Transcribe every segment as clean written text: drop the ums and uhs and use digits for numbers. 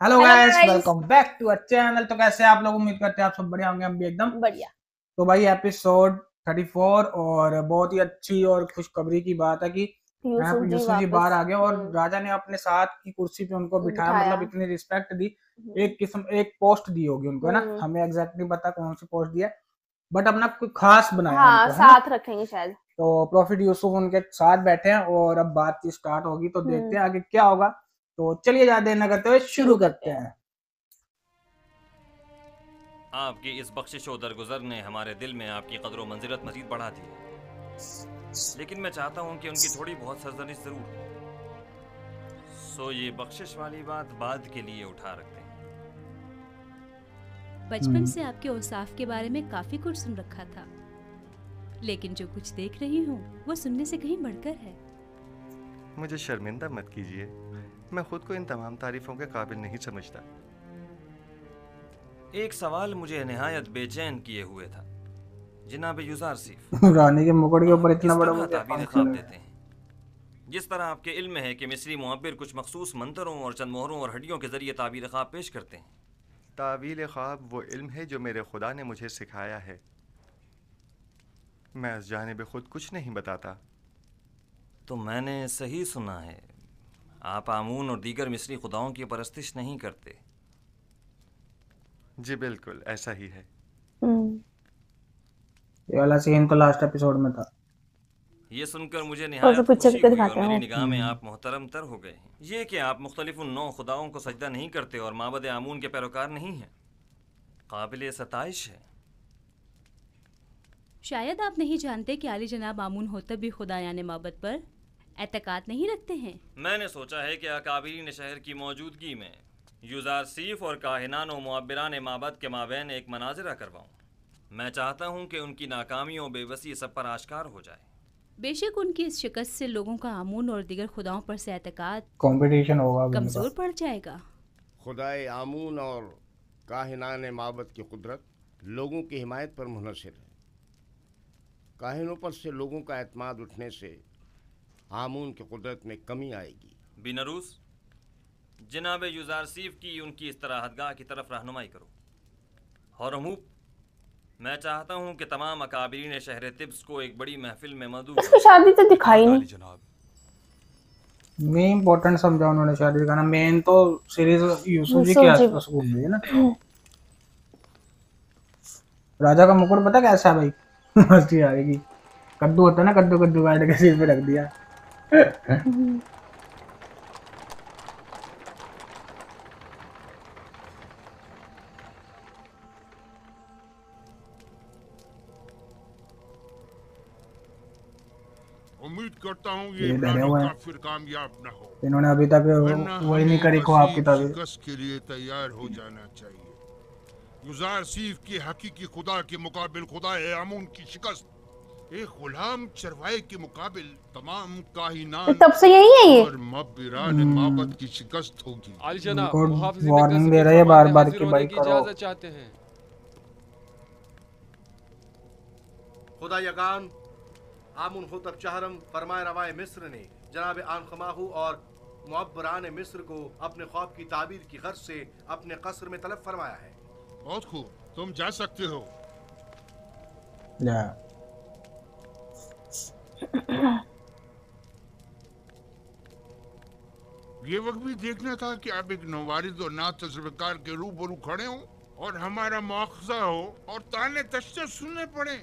Hello hello guys, guys. Welcome back to our channel. तो कैसे हैं आप लोग? उम्मीद करते हैं आप सब बढ़िया होंगे, हम भी एकदम। बढ़िया। तो भाई एपिसोड 34 और बहुत ही अच्छी और खुशखबरी की बात है कि यहाँ यूसुफ पे जी यूसुफ जी बाहर वापस। आ गए और राजा ने अपने साथ की कुर्सी पे उनको बिठाया, बिठाया। मतलब इतनी रिस्पेक्ट दी। हम्म। एक किस्म एक पोस्ट दी होगी उनको, है ना? हम्म। हमें एग्जैक्टली पता कौन सी पोस्ट दी है, बट अपना कोई खास बनाया हाँ, उनको, है ना? साथ रखेंगे शायद। तो प्रॉफिट यूसुफ उनके साथ बैठे हैं और अब बातचीत स्टार्ट होगी, तो देखते हम्म। हैं आगे क्या होगा। तो चलिए ज्यादा देर न करते हुए शुरू शुरू करते करते हैं। हैं। आपकी इस बख्शिश और दरगुजर ने हमारे दिल में आपकी कदर व मंजिलत मजीद बढ़ा दी है, लेकिन मैं चाहता हूँ कि उनकी थोड़ी बहुत सरजनिश जरूर हो। सो ये बख्शिश वाली बात बाद के लिए उठा रखते हैं। बचपन से आपके औसाफ के बारे में काफी कुछ सुन रखा था, लेकिन जो कुछ देख रही हूँ वो सुनने से कहीं बढ़कर है। मुझे शर्मिंदा मत कीजिए, मैं खुद को इन तमाम तारीफों के काबिल नहीं समझता। एक सवाल मुझे निहायत बेचैन किए हुए था, जनाब युजारसीफ। रानी के मुकुट के ऊपर आप इतना किस बड़ा तरह मुझे ताबीर पंख ख्वाब लगा देते हैं? जिस तरह आपके इल्म है कि मिस्री मुअब्बिर कुछ मखसूस मंतरों और चंद मोहरों और हड्डियों के जरिए ताबीर ख्वाब पेश करते हैं। तावील ख्वाब वो इल्म है जो मेरे खुदा ने मुझे सिखाया है। मैं इस जानिब खुद कुछ नहीं बताता। तो मैंने सही सुना है, आप आमून और दीगर मिस्री खुदाओं की परस्तिश नहीं करते। जी बिल्कुल ऐसा ही है। हम्म। ये वाला सीन तो लास्ट एपिसोड में था। ये सुनकर मुझे थोड़ा सा निहायत पीछे खुशी करके हुई और दिखाते हैं मेरी वो। निगाह में आप मोहतरम तर हो गए हैं। ये कि आप मुख्तलिफ उन 9 खुदाओं को सजदा नहीं करते और माबद आमून के पैरोकार नहीं हैं, काबिल सताइश है। शायद आप नहीं जानते कि आली जनाब आमून होते भी खुदा यानी माबद पर एतकाद नहीं रखते हैं। मैंने सोचा है कि अकाबिरीन शहर की मौजूदगी में युजारसीफ और काहिनान व मुअब्बिरान माबद के माबैन एक मनाजरा करवाऊँ। मैं चाहता हूँ कि उनकी नाकामियों बेबसी सब पर आश्कार हो जाए। बेशक उनकी इस शिकस्त से लोगों का आमून और दीगर खुदाओं पर से एतकाद कंपटीशन होगा अब इनका। कमज़ोर पड़ जाएगा। खुदाए आमून और काहिनान माबद की कुदरत लोगों की हिमायत पर मुनहसर है। काहिनों पर से लोगों का एतमाद उठने से आमून की कुदरत में कमी आएगी। बिनरूस, जनाब युजारसीफ की उनकी इस तरहदगाह की तरफ रहनुमाई करो। हौरमूब, मैं चाहता हूँ कि तमाम अकाबिरीन शहर तिब्स को एक बड़ी महफिल में मदऊ उसकी शादी तो दिखाई नहीं। जनाब। मेन इम्पोर्टेंट समझा उन्होंने शादी का ना। मेन तो सीरीज यूसुफ जी के यूसुफ जी आसपास घूम रही है ना। राजा का मुकुट पता कैसा है भाई? मस्ती आएगी। कद्दू होता है ना, कद्दू कद्दू काट के सिर पे रख दिया। उम्मीद करता हूँ ये ये डरे प्लानिंग हुए हैं, का फिर कामयाब न हो, इन्होंने अभी तक वरना वही नहीं हमें करी ख्वाब की मजीद ताबीर। शिकस्त के लिए तैयार हो जाना चाहिए। गुजार सीफ की हकीकी खुदा के मुकाबिल खुदा आमून की शिकस्त एक गुलाम चरवाए के मुकाबिल तमाम काहिनान तब से यही है ये। और मब्बिरान माबद की शिकस्त होगी। आली जनाब, उनको मुहाफिज़ वार्निंग दे ज़मीर रहे हैं बार फरमान बार हाजिर कि होने भाई की करो। इजाज़त चाहते हैं। खुदा यगान आमुन खुतब चहरम फरमाए रवाए मिस्र ने जनाब आनखमाहू और मुअब्बरान मिस्र को अपने ख्वाब की ताबीर की गर्ज से अपने कस्र में तलब फरमाया है। बहुत खूब, तुम जा सकते हो। या ये वक्त भी देखना था कि आप एक नवारिद और ना तजुर्बेकार के रूबरू खड़े हो और हमारा मुआवजा हो और ताने तश्ते सुनने पड़े।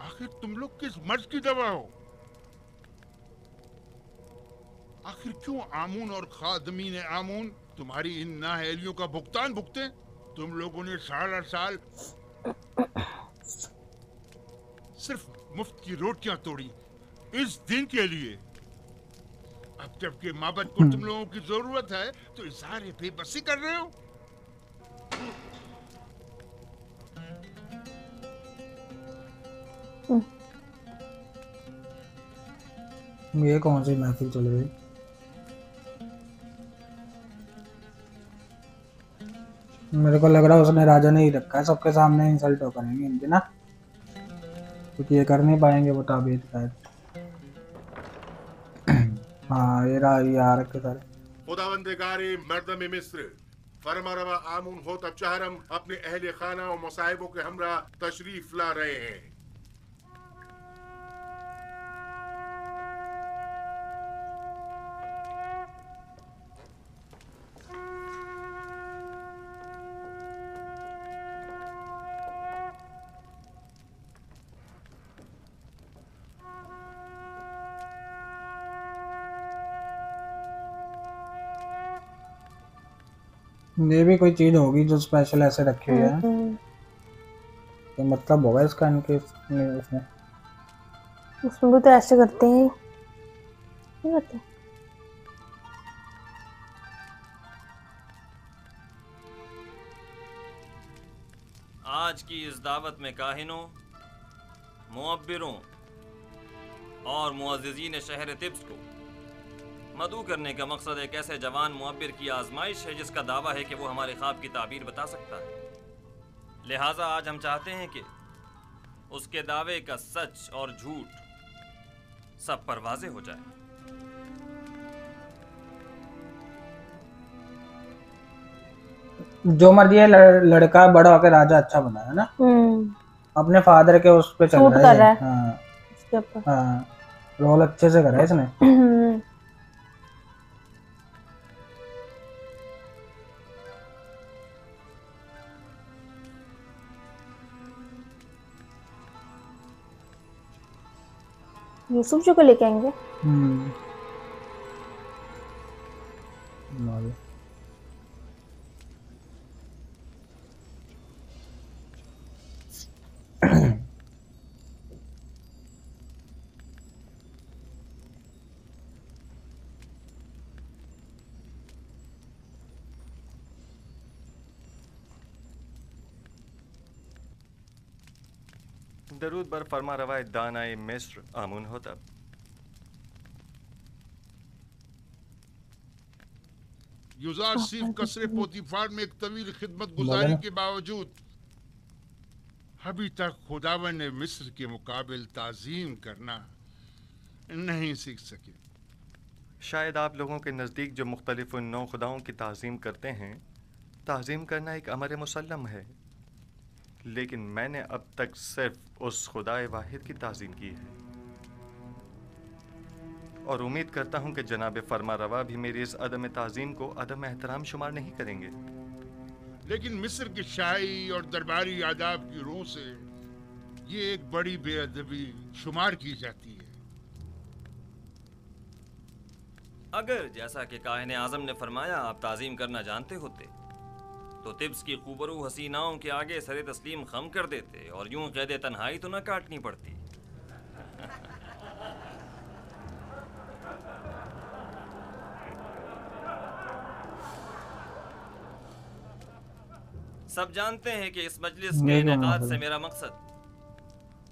आखिर तुम लोग किस मर्ज की दवा हो? आखिर क्यों आमून और खादमीन आमून तुम्हारी इन नाअहलियों का भुगतान भुगते? तुम लोगों ने सारा साल सिर्फ मुफ्त की रोटियां तोड़ी इस दिन के लिए। अब जबकि माबद को तुम लोगों की जरूरत है तो इज़हार बेबसी कर रहे हो। ये कौन सी महफिल चल रही? मेरे को लग रहा है उसने राजा ने ही रखा है, सबके सामने इंसल्ट हो करेंगे इनकी ना, क्योंकि ये कर नहीं पाएंगे वो ताबीर शायद। हाँ ये रहा, ये आ रखे सारे। खुदावंदगारे मर्दम मिस्र फरमारवा आमून होतब चहरम अपने अहले खाना और मसाइबों के हमरा तशरीफ ला रहे हैं। ये भी कोई चीज होगी जो स्पेशल ऐसे रखी हुई है, तो मतलब होगा इसका इनके उसमें। उसमें भी तो ऐसे करते हैं, नहीं करते? आज की इस दावत में काहिनों, मुअब्बिरों और मुअज़्ज़िज़ीन शहर तिब्स को मदऊ करने का मकसद एक ऐसे जवान मुअब्बिर की आजमाइश है जिसका दावा है कि वो हमारे ख्वाब की ताबीर बता सकता है। लिहाजा आज हम चाहते हैं कि उसके दावे का सच और झूठ सब पर वाज़े हो जाए। जो मर्जी है, लड़का बड़ा होकर राजा अच्छा बना है ना, अपने फादर के उस पे चल सूट रहा कर रहा है। है हाँ इसके ऊपर। हाँ, रोल अच्छे से करा है इसने। यूसुफ जी को लेके आएंगे। मालूम। दरूद बर फरमा रवाए दानाए मिस्र आमून होतब। युजार सिर्फ कसरे पोतीफार में एक तवील खिदमत गुजारी के बावजूद अभी तक खुदावन ने मिस्र के मुकाबिल ताजीम करना नहीं सीख सके। शायद आप लोगों के नज़दीक जो मुख्तलिफ नौ खुदाओं की ताज़ीम करते हैं, ताज़ीम करना एक अमर मुसल्लम है, लेकिन मैंने अब तक सिर्फ उस खुदाए वाहिद की ताज़ीम की है और उम्मीद करता हूं कि जनाब फरमा रवा भी मेरी इस अदम ताज़ीम को अदम एहतराम शुमार नहीं करेंगे। लेकिन मिस्र की शाही और दरबारी आदाब की रूह से ये एक बड़ी बेअदबी शुमार की जाती है। अगर जैसा कि काहिन आज़म ने फरमाया आप ताज़ीम करना जानते होते तो तिब्स की खूबरू हसीनाओं के आगे सरे तस्लीम खम कर देते और यूं कैद तन्हाई तो न काटनी पड़ती। सब जानते हैं कि इस मजलिस के इनेकाद से मेरा मकसद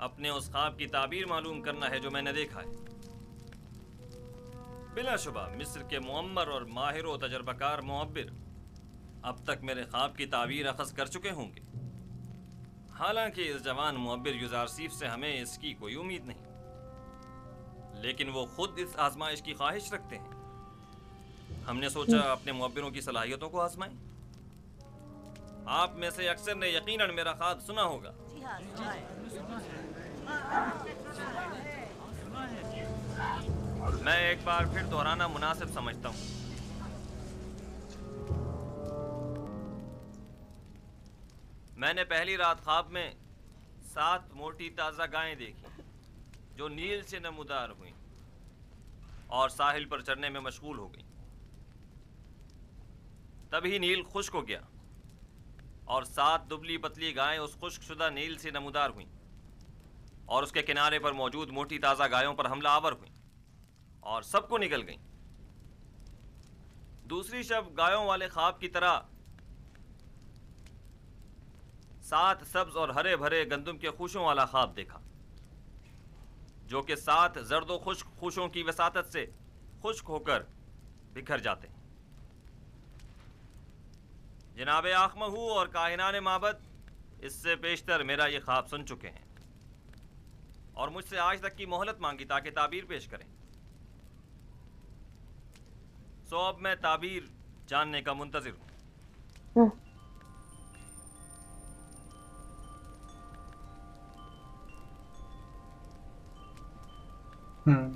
अपने उस ख्वाब की ताबीर मालूम करना है जो मैंने देखा है। बिलाशुबा मिस्र के मुअम्मर और माहिर व तजर्बाकार मुअब्बिर अब तक मेरे ख्वाब की ताबीर अखज़ कर चुके होंगे। हालांकि इस जवान मुअब्बिर युजारसीफ से हमें इसकी कोई उम्मीद नहीं, लेकिन वो खुद इस आजमाइश की ख्वाहिश रखते हैं। हमने सोचा अपने मुअब्बिरों की सलाहियतों को आजमाएं। आप में से अक्सर ने यकीनन मेरा ख्वाब सुना होगा। मैं एक बार फिर दोहराना मुनासिब समझता हूँ। मैंने पहली रात ख्वाब में 7 मोटी ताज़ा गायें देखी जो नील से नमूदार हुई और साहिल पर चढ़ने में मशगूल हो गई। तभी नील खुश्क हो गया और 7 दुबली पतली गायें उस खुश्कशुदा नील से नमूदार हुईं और उसके किनारे पर मौजूद मोटी ताज़ा गायों पर हमला आवर हुईं और सबको निगल गईं। दूसरी शब गायों वाले ख्वाब की तरह 7 सब्ज और हरे भरे गंदम के खुशों वाला ख्वाब देखा जो कि 7 जर्दो खुश्क खुशों की वसातत से खुश्क होकर बिखर जाते हैं। जनाब आखमहू और काहिनान माबद इससे पेशतर मेरा ये ख्वाब सुन चुके हैं और मुझसे आज तक की मोहलत मांगी ताकि ताबीर पेश करें। सो अब मैं ताबीर जानने का मुंतजिर हूँ। हम्म,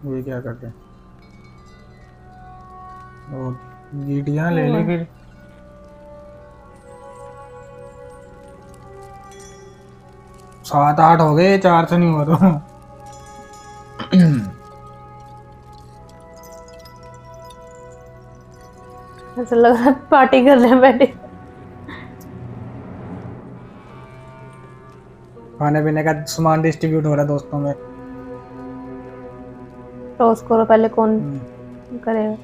ये क्या करते हैं? वो गीटियाँ ले ली फिर। सात आठ हो गए, 4 से नहीं हुआ तो। ऐसा लग रहा है पार्टी कर रहे हैं बैठे। खाने पीने का सामान डिस्ट्रीब्यूट हो रहा है दोस्तों में। टॉस करो पहले, कौन हम्म, करेगा।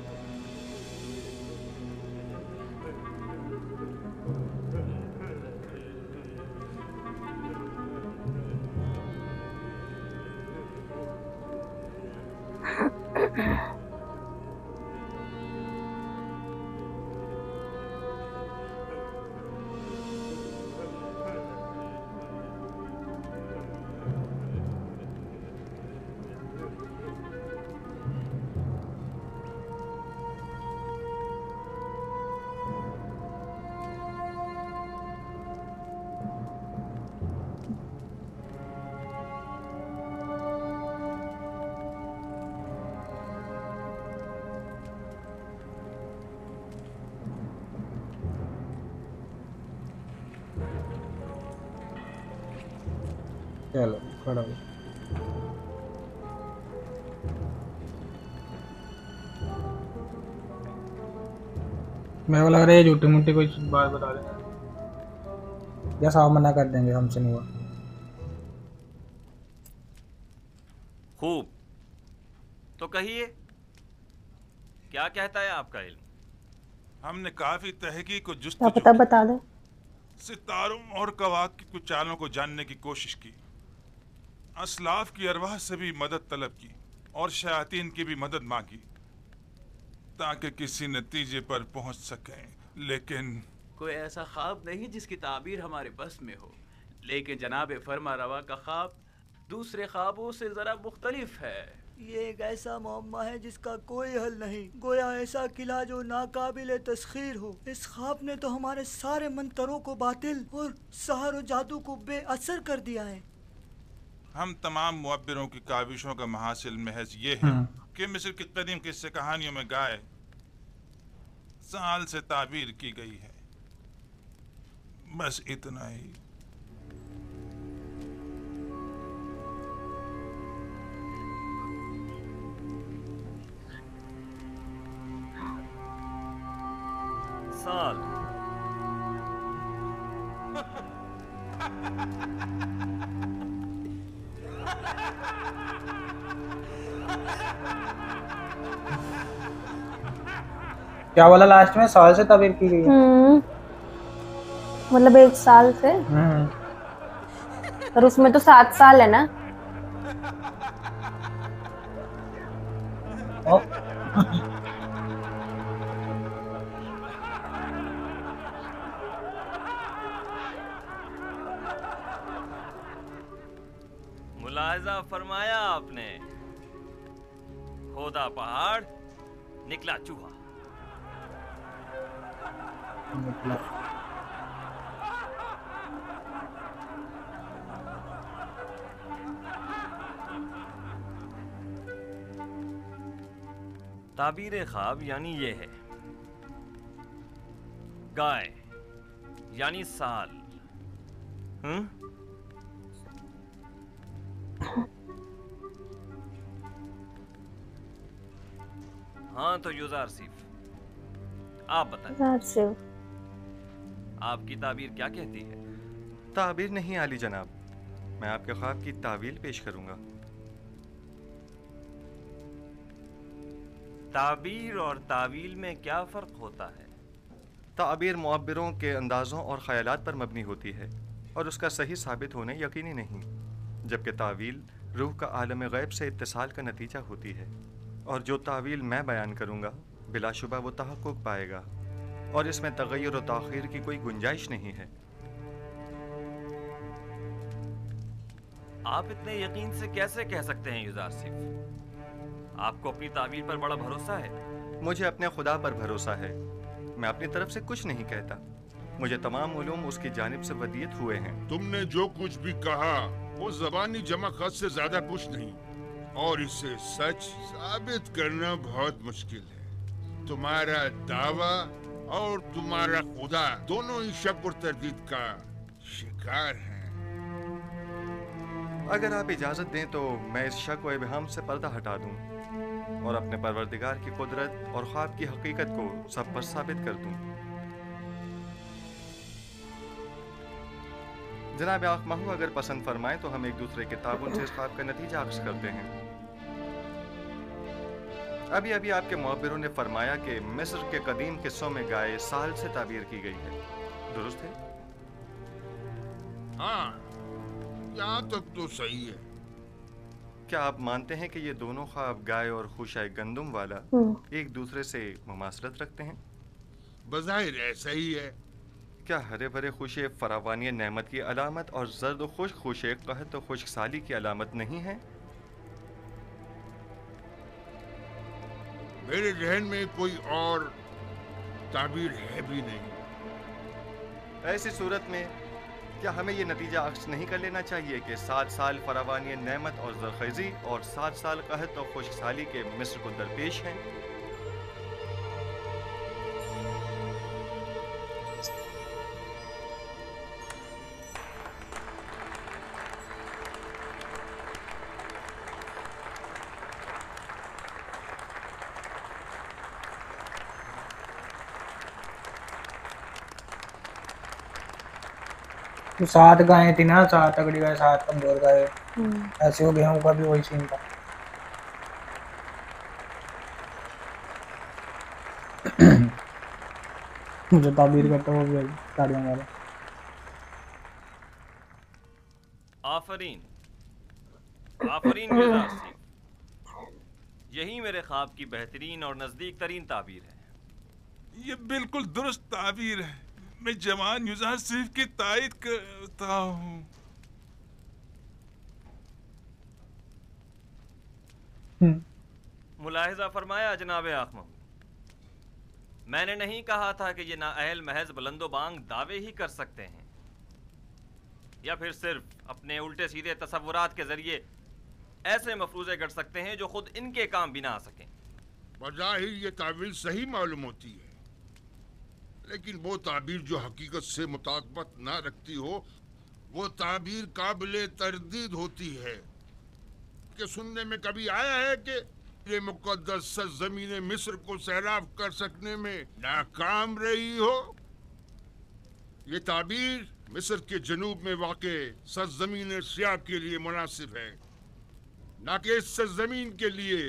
चलो खड़ा हो। मेरे को लग रहा है ये झूठी मूठी कोई बात बता देंगे या साफ मना कर देंगे, हमसे नहीं हुआ। खूब, तो कहिए क्या कहता है आपका इल्म? हमने काफी तहकीक और क्या जुस्तजू पता बता दे। सितारों और कवाकब की चालों को जानने की कोशिश की, असलाफ की अरवाह से भी मदद तलब की और शयातीन की भी मदद मांगी ताकि किसी नतीजे पर पहुंच सकें, लेकिन कोई ऐसा ख्वाब नहीं जिसकी ताबीर हमारे बस में हो। लेकिन जनाब फरमा रवा का ख्वाब दूसरे ख्वाबों से जरा मुख्तलिफ है। ये एक ऐसा मुअम्मा है जिसका कोई हल नहीं, गोया ऐसा किला जो नाकाबिले तस्खीर हो। इस ख्वाब ने तो हमारे सारे मंतरों को बातिल और सहर और जादू को बेअसर कर दिया है। हम तमाम मुअब्बिरों की काविशों का महासिल महज ये है कि मिस्र की कदीम किस्से कहानियों में गाय साल से ताबीर की गई है, बस इतना ही। साल क्या बोला लास्ट में? साल से ताबीर की गई है। मतलब 1 साल से, और उसमें तो 7 साल है ना। मुलाहिजा फरमाया आपने, खोदा पहाड़ निकला चूहा। ताबीर ख्वाब यानी ये है, गाय यानी साल। हाँ तो यूज़र सिर्फ आप बताएं, आपकी ताबीर क्या कहती है? ताबीर नहीं आली जनाब, मैं आपके ख्वाब की तावील पेश करूंगा। ताबीर और तावील में क्या फ़र्क होता है? ताबीर मुअब्बिरों के अंदाज़ों और ख़यालात पर मबनी होती है और उसका सही साबित होने यकीनी नहीं, जबकि तावील रूह का आलम गैब से इत्तिसाल का नतीजा होती है, और जो तावील मैं बयान करूँगा बिलाशुबा वो तहक़्क़ुक़ पाएगा और इसमें तग़य्युर और ताख़ीर की कोई गुंजाइश नहीं है। आप इतने यकीन से कैसे कह सकते हैं यूज़र सिर्फ? आपको अपनी ताबीर पर बड़ा भरोसा है? मुझे अपने खुदा पर भरोसा है। मैं अपनी तरफ से कुछ नहीं कहता। मुझे तमाम उलूम उसकी जानिब से वदीयत हुए हैं। तुमने जो कुछ भी कहा वो ज़बानी जमा खत से ज्यादा कुछ नहीं, और इसे सच साबित करना बहुत मुश्किल है। तुम्हारा दावा और तुम्हारा खुदा दोनों ही शक और तरदीद का शिकार हैं। अगर आप इजाजत दें तो मैं इस शक व इबहम से पर्दा हटा दूं और अपने परवरदिगार की कुदरत और ख्वाब की हकीकत को सब पर साबित कर दूं। जनाब आक़ महू अगर पसंद फरमाएं तो हम एक दूसरे के ताबुन से इस ख्वाब का नतीजा अक्स करते हैं। अभी अभी आपके मुअब्बिरों ने फरमाया कि मिस्र के कदीम किस्सों में गाय साल से ताबीर की गई है, दुरुस्त है? हाँ, यहाँ तक तो सही है। क्या आप मानते हैं कि ये दोनों ख्वाब गाय और खुशाए गंदुम वाला एक दूसरे से मुमासलत रखते हैं? बज़ाहिर ऐसा ही है। क्या हरे भरे खुशे फरावानी नेमत की अलामत और जर्द खुश्क खुशे कहत और खुश्क साली की अलामत नहीं है? मेरे जहन में कोई और ताबीर है भी नहीं। ऐसी सूरत में क्या हमें ये नतीजा अक्स नहीं कर लेना चाहिए कि 7 साल फरावानी नेमत और जरखेज़ी और 7 साल कहत और खुश्क साली के मिस्र को दरपेश हैं? तो 7 गायें थी ना, 7 तगड़ी गाय 7 कमजोर गाय, ऐसे हो गेहूं का भी वही सीन था। मुझे ताबीर करता वो भी ताड़ियां मारे। आफरीन, आफरीन गुज़ार सिंह, यही मेरे ख्वाब की बेहतरीन और नजदीक तरीन ताबीर है। ये बिल्कुल दुरुस्त ताबीर है। मैं जवान युज़ार सिर्फ की तायद करता हूँ। मुलाहिजा फरमाया जनाब आक़ महू, मैंने नहीं कहा था कि ये नाअहल महज बुलंदोबांग दावे ही कर सकते हैं या फिर सिर्फ अपने उल्टे सीधे तसव्वुरात के जरिए ऐसे मफरूज़े कर सकते हैं जो खुद इनके काम भी ना आ सकें। बज़ाहिर ये ताबीर सही मालूम होती है, लेकिन वो ताबीर जो हकीकत से मुताबिकत ना रखती हो वो ताबीर काबिले तरदीद होती है। कि सुनने में कभी आया है कि ये मुक़द्दस सरज़मीन मिस्र को सैराब कर सकने में नाकाम रही हो? ये ताबीर मिस्र के जनूब में वाक़े सरज़मीन सियाब के लिए मुनासिब है, ना कि इस सरज़मीन के लिए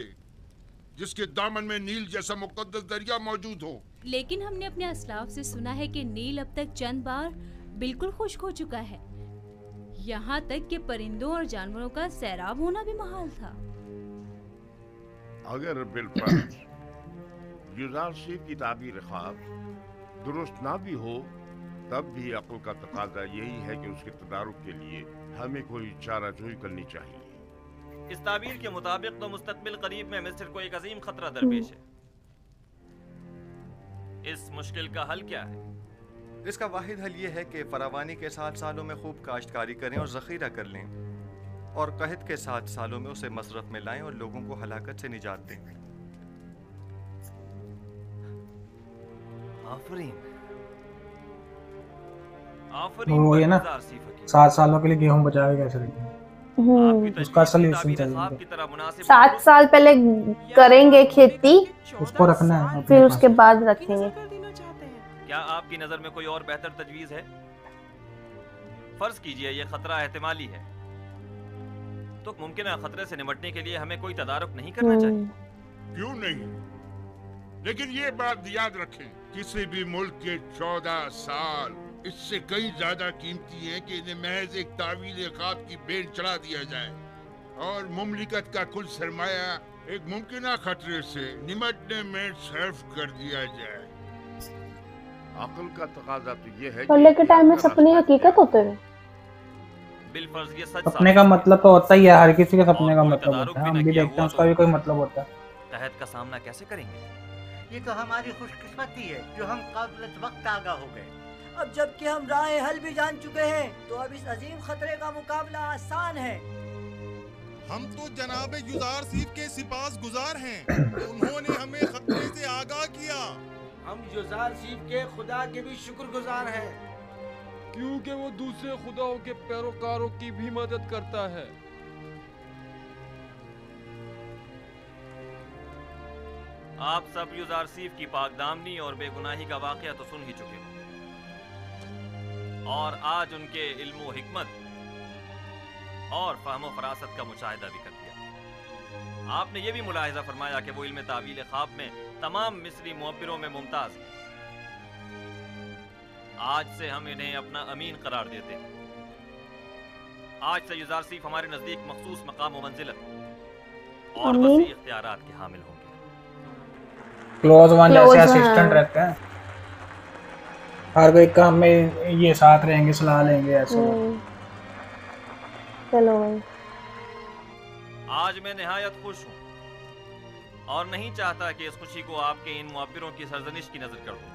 जिसके दामन में नील जैसा मुक़द्दस दरिया मौजूद हो। लेकिन हमने अपने असलाफ से सुना है कि नील अब तक चंद बार बिल्कुल खुश्क हो चुका है, यहाँ तक कि परिंदों और जानवरों का सैराब होना भी महाल था। अगर बिलफर्ज युज़ार सिंह की ताबीर ख्वाब दुरुस्त ना भी हो, तब भी अक्ल का तकाजा यही है कि उसके तदारुक के लिए हमें कोई चाराजोई करनी चाहिए। इस ताबीर के मुताबिक तो मुस्तकबिल करीब में मिस्र को एक अजीम खतरा दरपेश है। इस मुश्किल का हल क्या है? इसका वाहिद हल ये है कि फरावानी के 7 सालों में खूब काश्तकारी करें और ज़ख़ीरा कर लें, और कहत के 7 सालों में उसे मसरफ में लाएं और लोगों को हलाकत से निजात दें। आफरीन, वो ये ना 7 सालों के लिए गेहूं बचा के कैसे रखें, उसका सलूशन चाहिए। 7 साल पहले करेंगे खेती, उसको रखना है, फिर उसके बाद रखेंगे। क्या आपकी नजर में कोई और बेहतर तजवीज है? फर्ज कीजिए ये खतरा एहतिमाली है, तो मुमकिन है खतरे से निपटने के लिए हमें कोई तदारुक नहीं करना चाहिए? क्यों नहीं, लेकिन ये बात याद रखें, किसी भी मुल्क के 14 साल इससे कई ज्यादा कीमती है कि इन्हें महज एक तावील ख्वाब की बेन चढ़ा दिया जाए और मुमलिकत का कुल सरमाया एक मुमकिन खतरे से निपटने में सर्फ कर दिया जाए। अक्ल का तकाजा तो ये है पहले के टाइम में सपने हकीकत होते थे। बिलफर्ज ये सच सपने का मतलब तो होता ही है, हर किसी के सपने का मतलब होता है, हम भी देखते हैं, उसका भी कोई मतलब होता है। कहत का सामना कैसे करेंगे? ये तो हमारी खुशकिस्मती है जो हम काबिल वक्त आगाह हो गए। अब जबकि हम राह हल भी जान चुके हैं तो अब इस अजीम खतरे का मुकाबला आसान है। हम तो जनाब युजार सीफ के सिपास गुजार हैं। उन्होंने हमें खतरे से आगाह किया। हम युजार सीफ के खुदा के भी शुक्रगुजार हैं, क्योंकि वो दूसरे खुदाओं के पैरोकारों की भी मदद करता है। आप सब युजारसीफ की पाकदामनी और बेगुनाही का वाकया तो सुन ही चुके हो, और आज उनके इल्म व हिकमत और फहम फरासत का मुशाहिदा भी कर दिया। आपने ये भी मुलाहिजा फरमाया कि वो इल्म तावील ख्वाब में तमाम मिस्री मुअब्बिरों में मुमताज हैं। आज से हम इन्हें अपना अमीन करार देते हैं। आज से युजारसीफ हमारे नजदीक मखसूस मकाम व मंजिलत और वसी इख्तियारात के हामिल होंगे। क्लोज वन जैसे असिस्टेंट रहते हैं, हर कोई काम में ये साथ रहेंगे, सलाह लेंगे ऐसे। चलो भाई, आज मैं निहायत खुश हूँ और नहीं चाहता कि इस खुशी को आपके इन मुअब्बिरों की सरजनिश की नजर कर दूं।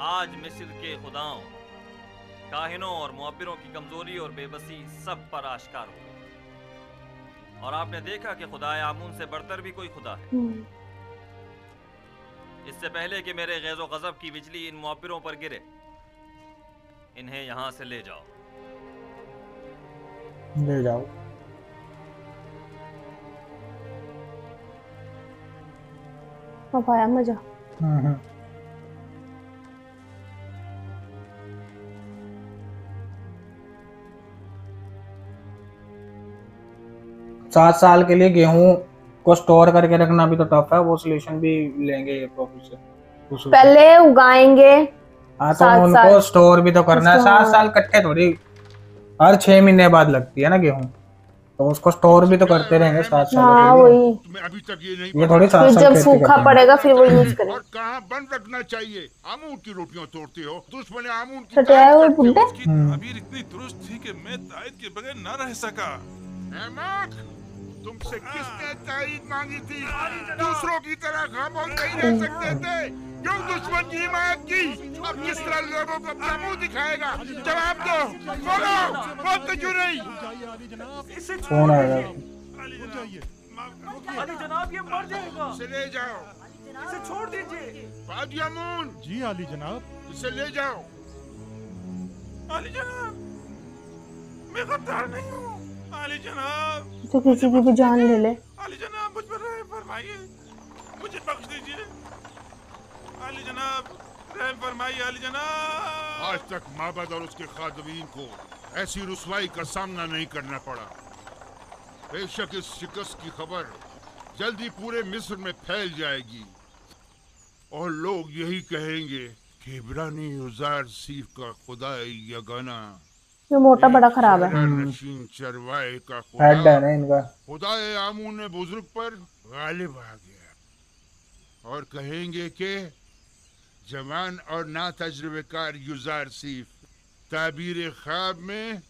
आज मिस्र के खुदाओं, काहिनों और मुअब्बिरों की कमजोरी और बेबसी सब पर आश्कार हो, और आपने देखा कि खुदाए आमून से बढ़कर भी कोई खुदा है। इससे पहले कि मेरे गैज़ो गज़ब की बिजली इन मुअब्बिरों पर गिरे, इन्हें यहाँ से ले जाओ। ले जाओ। अब आया मजा। सात साल के लिए गेहूं को स्टोर करके रखना भी तो टफ है, वो सोल्यूशन भी लेंगे ये प्रोफेसर। पहले उगाएंगे, हाँ तो उनको स्टोर भी तो करना है। 7 साल इकट्ठे थोड़ी, हर 6 महीने बाद लगती है ना गेहूं, तो उसको स्टोर भी तो करते रहेंगे 7 साल। हाँ वही, अभी तक ये नहीं ये थोड़ी 7 साल जब सूखा पड़ेगा फिर वो यूज करें। और कहाँ बंद रखना चाहिए? आमून की रोटियां तोड़ते हो, दुश्मन आमून की ताबीर इतनी दुरुस्त थी कि मैं तायद के बगैर न रह सका। तुमसे किसने तायद मांगी थी? दूसरों की तरह खामोश नहीं रह सकते थे। क्यों दुश्मन की हिमायत की? अब किस तरह लोगों को अपना मुंह दिखाएगा? जवाब दो। बोलो, बोलते क्यों नहीं? कौन आएगा? अली जनाब, ये मर जाएगा। इसे ले जाओ। इसे छोड़ दीजिए। फादी आमून। जी अली जनाब। इसे ले जाओ। अली जनाब, मैं गद्दार नहीं हूँ। अली जनाब, तो किसी की भी जान ले ले। अली जनाब, मुझ पर रहम फरमाइए, मुझे बख्श दीजिए। अली जनाब, रहम फरमाइए। अली जनाब, आज तक माबद और उसके खादमीन को ऐसी रुसवाई का सामना नहीं करना पड़ा। बेशक इस शिकस्त की खबर जल्दी पूरे मिस्र में फैल जाएगी और लोग यही कहेंगे कि इब्रानी युजार सीफ का खुदा यगाना, ये मोटा बड़ा खराब है। नशीन चरवाए का हेड है ना इनका। खुदाए आमून ने बुजुर्ग पर गालिब आ गया और कहेंगे कि जवान और ना तजुर्बेकार युजार सीफ ताबीर ख्वाब में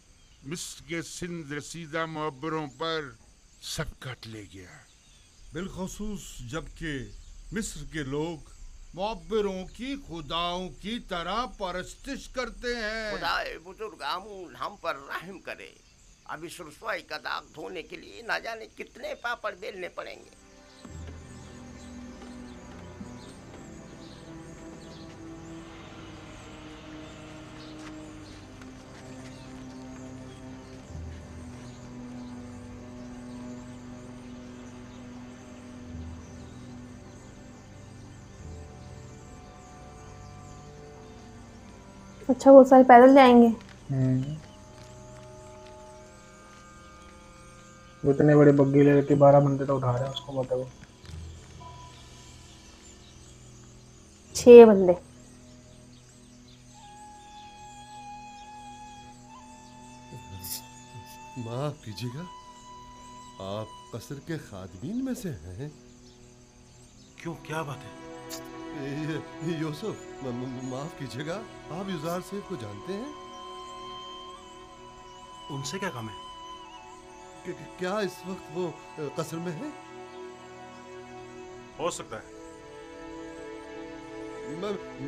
मिस्र के सिंध रसीदा मुअब्बरों पर सबकत ले गया। बिलखसूस जबकि मिस्र के लोग मुअब्बिरों की खुदाओं की तरह परस्तिश करते हैं। खुदाए बुजुर्ग आमून हम पर रहम करे। अब इस रुसवाई का दाग धोने के लिए ना जाने कितने पापड़ बेलने पड़ेंगे। अच्छा वो सारे पैदल जाएंगे। इतने बड़े बग्गी ले लेके 12 बंदे तो उठा रहे हैं उसको, बताओ। 6 बंदे। माफ कीजिएगा, आप कसर के खादमीन में से हैं? क्यों, क्या बात है? यूसुफ, माफ कीजिएगा, आप युजार सेफ को जानते हैं? उनसे क्या काम है? क्या इस वक्त वो कसर में है? हो सकता है।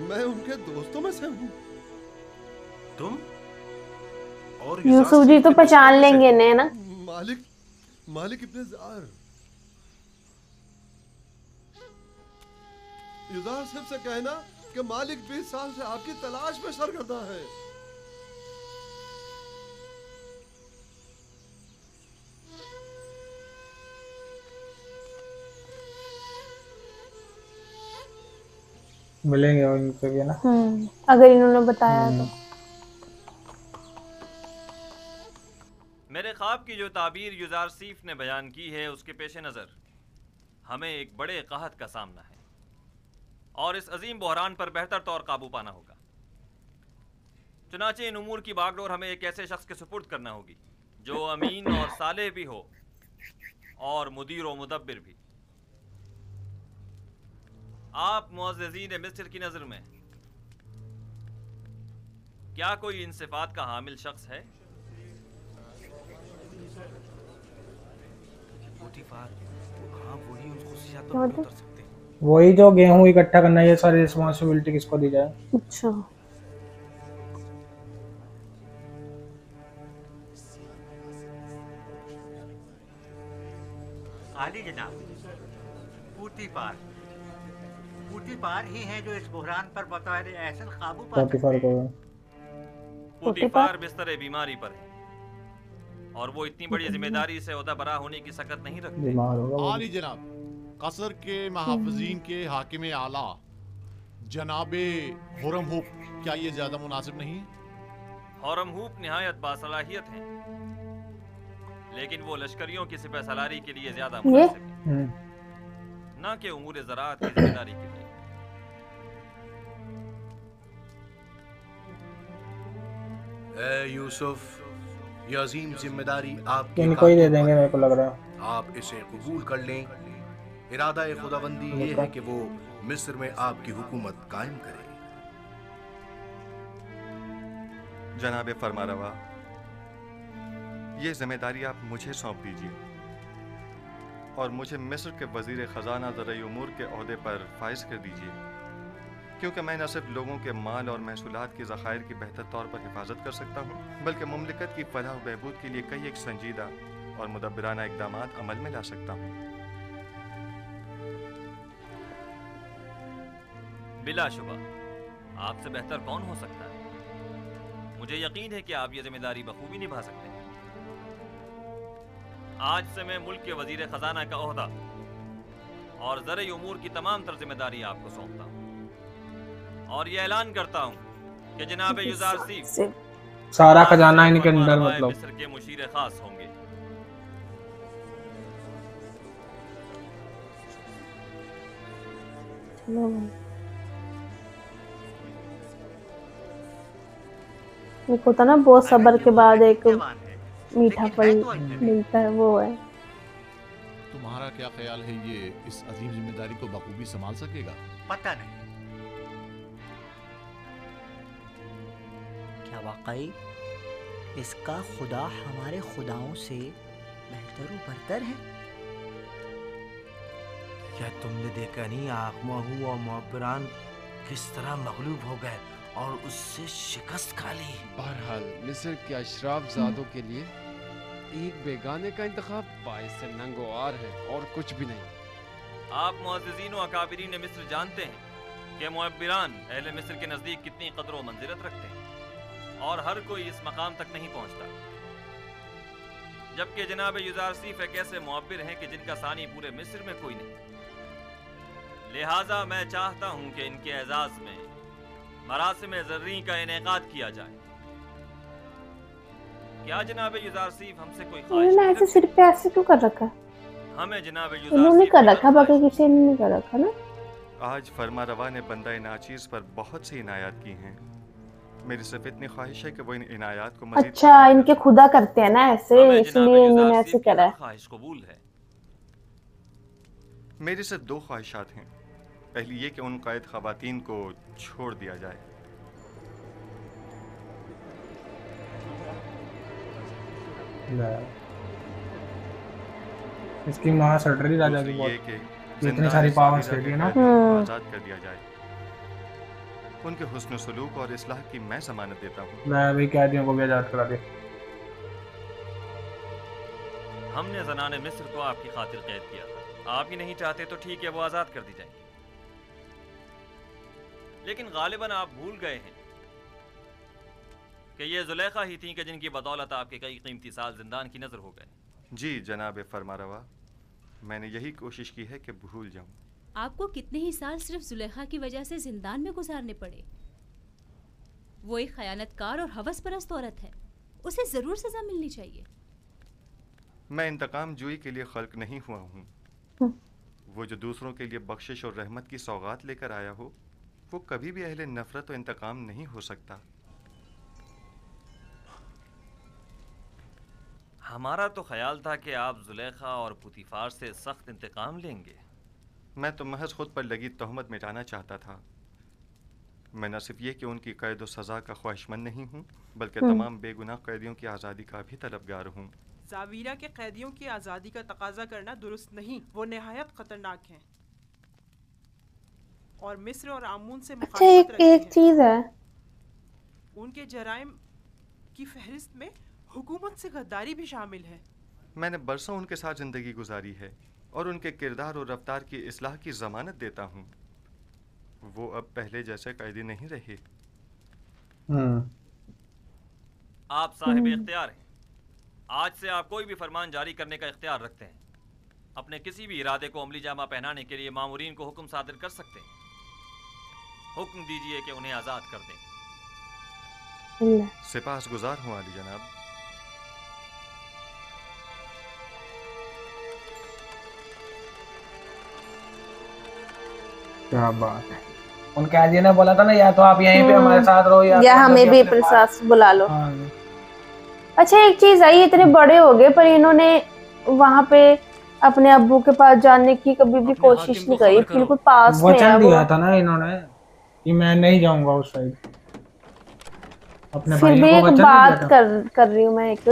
मैं उनके दोस्तों में से हूँ। तुम और यूसुफ जी तो पहचान लेंगे ने ना। मालिक इब्ने ज़ार। युज़ार साहब से कहना कि मालिक 20 साल से आपकी तलाश में सरगर्दा है। मिलेंगे उनसे भी ना। अगर इन्होंने बताया तो। मेरे ख्वाब की जो ताबीर युज़ार सीफ ने बयान की है उसके पेश नज़र हमें एक बड़े कहत का सामना है और इस अजीम बहरान पर बेहतर तौर काबू पाना होगा। चुनाचे इन उमूर की बागडोर हमें एक ऐसे शख्स के सुपुर्द करना होगी जो अमीन और सालेह भी हो और मुदीर व मुदब्बिर भी। आप मुअज़्ज़िज़ीन मिस्र की नज़र में क्या कोई इन सिफात का हामिल शख्स है? वही जो गेहूं इकट्ठा करना, ये सारी रिस्पॉन्सिबिलिटी किसको दी जाए? अच्छा आली जनाब, पूतीपार ही है जो इस बुहरान पर बतौर ऐसन काबू पा सकते हैं। पूतीपार बिस्तर बीमारी पर है और वो इतनी बड़ी जिम्मेदारी से ओहदा बरा होने की सकत नहीं रखते। आली जनाब, कसर के महाफिजीन के हाकिम आला जनाबे हुरमहूप, क्या ये ज्यादा मुनासिब नहीं? हुरमहूप निहायत बासलाहियत हैं, लेकिन वो लश्करियों की सिपह सलारी के लिए ज्यादा मुनासिब है, न कि उमूर ज़राअत की जिम्मेदारी के लिए। यूसुफ, ये अजीम जिम्मेदारी आपकी इनको ही दे देंगे मेरे को लग रहा है। आप इसे कबूल कर लें। इरादा खुदाबंदी ये है कि वो मिस्र में आपकी हुकूमत कायम करे। जनाब फरमारवा, ये जिम्मेदारी आप मुझे सौंप दीजिए और मुझे मिस्र के वजीर ख़जाना ज़राई उमूर के ओहदे पर फाइज कर दीजिए, क्योंकि मैं न सिर्फ लोगों के माल और महसूलात के ज़खायर की बेहतर तौर पर हिफाजत कर सकता हूँ, बल्कि मुमलिकत की फलाह व बहबूद के लिए कई एक संजीदा और मुदब्बिराना इक़दामात अमल में ला सकता हूँ। बिलाशुबा आपसे बेहतर कौन हो सकता है? मुझे यकीन है कि आप ये जिम्मेदारी बखूबी निभा सकते हैं। आज से मैं मुल्क के वजीर खजाना का ओहदा और ज़राई उमूर की तमाम तर जिम्मेदारी आपको सौंपता हूँ और ये ऐलान करता हूँ कि जनाब युज़ार सीफ सारा खजाना इनके अंदर, मतलब मिस्र के मुशीर खास होंगे। एक होता ना बहुत सब्र के बाद एक मीठा फल मिलता है, वो है। तुम्हारा क्या ख्याल है, ये इस अजीम जिम्मेदारी को बखूबी संभाल सकेगा? पता नहीं। क्या वाकई इसका खुदा हमारे खुदाओं से बेहतर व बरतर है? क्या तुमने देखा नहीं आखमाहू और मुअब्बरान किस तरह मगलूब हो गए और उससे शिकस्त खा ली? बहरहाल मिस्र के अशराफ ज़ादों के लिए एक बेगाने का इंतखाब बाइस नंगोआर है और कुछ भी नहीं। आप मुअज़्ज़िज़ीन व अकाबिरीन मिस्र जानते हैं कि मुअब्बिरान अहले मिस्र के नज़दीक कितनी कदर व मंजिलत रखते हैं और हर कोई इस मकाम तक नहीं पहुंचता, जबकि जनाब युज़ार सीफ एक ऐसे मुअब्बिर हैं कि जिनका सानी पूरे मिस्र में कोई नहीं। लिहाजा मैं चाहता हूं कि इनके एजाज में मरासिम ज़र्री का इनेकाद किया जाए। क्या जनाब युज़ार सीफ हमसे कोई इन्होंने ऐसे सिर पे ऐसे क्यों कर रखा है? हमें जनाब इन्होंने कर रखा, बाकी किसी ने नहीं कर रखा ना। आज फरमा रवा ने बंदा नाचीज़ पर बहुत सी इनायात की हैं। मेरी सिर्फ इतनी ख्वाहिश है कि वो इन इनायात को मज़ीद अच्छा इनके खुदा करते हैं ना ऐसे, इसलिए इन्होंने ऐसे करा है। ख्वाहिश कबूल है। मेरी सिर्फ दो ख्वाहिशात हैं। पहली ये कि उन कैद ख़वातीन को छोड़ दिया जाए, इसकी माँ सटरी राजा की ये कि इतनी सारी पावर्स दे दी ना। आजाद कर दिया जाए। उनके हुस्न सलूक और इस्लाह की मैं जमानत देता हूँ। मैं भी कैदियों को भी आजाद करा दे। हमने ज़नाने मिस्र को आपकी खातिर कैद किया था। आप ही नहीं चाहते तो ठीक है, वो आज़ाद कर दी जाएंगी। लेकिन गालिबन आप भूल गए हैं कि ये जुलेखा ही थी कि जिनकी बदौलत आपके कई कीमती साल जिंदान की नजर हो गए। जी जनाब फरमारवा, मैंने यही कोशिश की है कि भूल जाऊं। आपको कितने ही साल सिर्फ जुलेखा की वजह से जिंदान में गुजारने पड़े। वो एक खयानतकार और हवस परस्त औरत है, उसे जरूर सजा मिलनी चाहिए। मैं इंतकाम जुई के लिए खल्क नहीं हुआ हूँ। वो जो दूसरों के लिए बख्शिश और रहमत की सौगात लेकर आया हो, वो कभी भी अहले नफरत और इंतकाम नहीं हो सकता। हमारा तो ख्याल था कि आप जुलेखा और पुतीफार से सख्त इंतकाम लेंगे। मैं तो महज खुद पर लगी तोहमत मिटाना चाहता था। मैं न सिर्फ ये कि उनकी कैद और सजा का ख्वाहिशमंद नहीं हूँ, बल्कि तमाम बेगुनाह कैदियों की आज़ादी का भी तलबगार हूँ। जावीरा के कैदियों की आज़ादी का तकाजा करना दुरुस्त नहीं, वो निहायत खतरनाक हैं और मिस्र और आमून से मुखालिफत रखते हैं। एक चीज है, उनके जराइम की फहरिस्त में हुकूमत से गद्दारी भी शामिल है। मैंने बरसों उनके साथ जिंदगी गुजारी है और उनके किरदार और रफ्तार की इस्लाह की जमानत देता हूँ। वो अब पहले जैसे कैदी नहीं रहे। आप साहिब इख्तियार हैं। आज से आप कोई भी फरमान जारी करने का इख्तियार रखते हैं। अपने किसी भी इरादे को अमली जामा पहनाने के लिए मामूरीन को हुक्म सादिर कर सकते हैं। हुक्म दीजिए कि उन्हें आजाद कर दें। सिपाहसगुजार हूँ आली जनाब। क्या बात है। उन कैदियों ने बोला था ना, या तो आप यहीं पे हमारे साथ रहो या हमें भी अपने साथ बुला लो। अच्छा एक चीज आई, इतने बड़े हो गए पर इन्होंने वहाँ पे अपने अब्बू के पास जाने की कभी भी कोशिश नहीं करी। बिल्कुल पास में है। वचन दिया था ना इन्होंने कि मैं नहीं जाऊंगा उस साइड। अपने फिर भी एक बात कर रही हूँ मैं एक,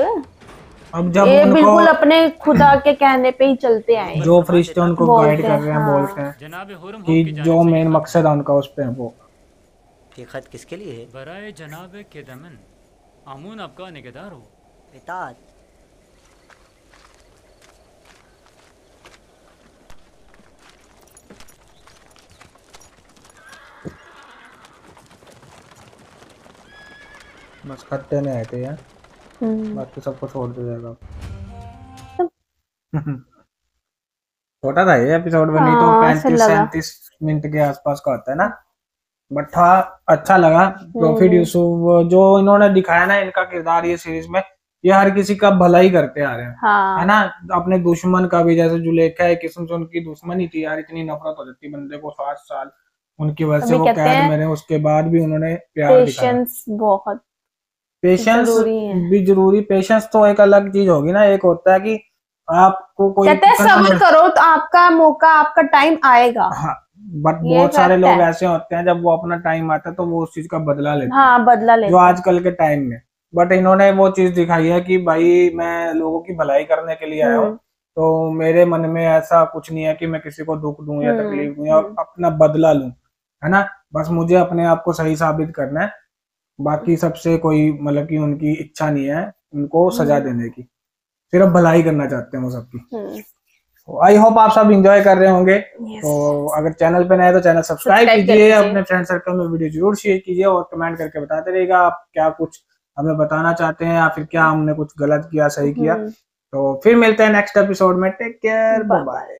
अब जब ये बिल्कुल अपने खुदा के कहने पे ही चलते आए। जो फरिश्ते उनको गाइड कर रहे हैं, बोलते हैं कि जो मेन मकसद है उनका उस पे है। वो ये खत किसके लिए है? बराए जनाब के दमन आमून आपका निगहदार हो। इताअत। बस खत्ते में आए थे यार, बाकी सबको छोड़ दिया जाएगा। छोटा था ये एपिसोड में, नहीं तो 35-37 मिनट के आसपास का होता है ना। बट था, अच्छा लगा। प्रॉफिट यूसुफ जो इन्होंने दिखाया ना, इनका किरदार ये सीरीज में, ये हर किसी का भला ही करते आ रहे हैं। है ना। अपने दुश्मन का भी, जैसे जुलेखा है, किस्म से उनकी दुश्मनी थी यार, इतनी नफरत हो जाती बंदे को। 60 साल उनकी वजह से वो कैद में रहे, उसके बाद भी उन्होंने प्यार दिखाया। बहुत पेशेंस भी जरूरी। पेशेंस तो एक अलग चीज होगी ना। एक होता है कि आपको कोई कहते हैं सब्र करो तो आपका मौका, आपका टाइम आएगा। हाँ, बट बहुत सारे लोग ऐसे होते हैं जब वो अपना टाइम आता है तो वो उस चीज का बदला लेते हैं। हाँ, बदला लेते जो आजकल के टाइम में। बट इन्होंने वो चीज दिखाई है कि भाई मैं लोगों की भलाई करने के लिए आया हूँ, तो मेरे मन में ऐसा कुछ नहीं है कि मैं किसी को दुख दूं या तकलीफ दूं या अपना बदला लूं। है ना। बस मुझे अपने आप को सही साबित करना है। बाकी सबसे कोई मतलब कि उनकी इच्छा नहीं है उनको सजा देने की, सिर्फ भलाई करना चाहते हैं वो सबकी। आई होप आप सब एंजॉय कर रहे होंगे। तो अगर चैनल पे नए तो चैनल सब्सक्राइब कीजिए, अपने फ्रेंड सर्कल में वीडियो जरूर शेयर कीजिए और कमेंट करके बताते रहिएगा आप क्या कुछ हमें बताना चाहते हैं या फिर क्या हमने कुछ गलत किया, सही किया। तो फिर मिलते हैं नेक्स्ट एपिसोड में। Take care, bye bye.